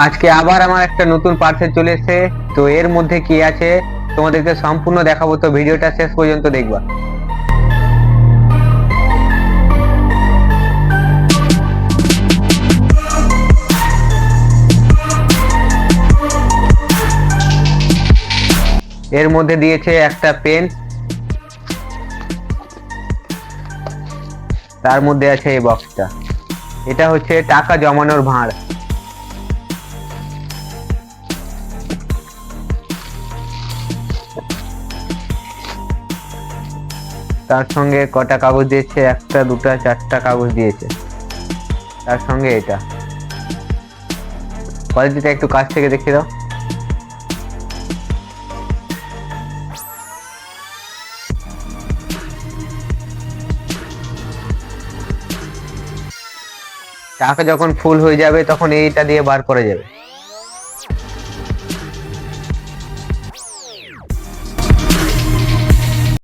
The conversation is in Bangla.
আজকে আবার আমার একটা নতুন পার্সেল চলে এসেছে। তো এর মধ্যে কি আছে তোমাদেরকে সম্পূর্ণ দেখাবো, তো ভিডিওটা শেষ পর্যন্ত দেখবা। এর মধ্যে দিয়েছে একটা পেন, তার মধ্যে আছে এই বক্সটা। এটা হচ্ছে টাকা জমানোর ভাঁড়। তার সঙ্গে কটা কাগজ দিয়েছে, একটা দুটা চারটা কাগজ দিয়েছে। তার সঙ্গে এটা কোয়ালিটিটা একটু কাছ থেকে দেখিয়ে দাও। টাকা যখন ফুল হয়ে যাবে তখন এইটা দিয়ে বার করা যাবে।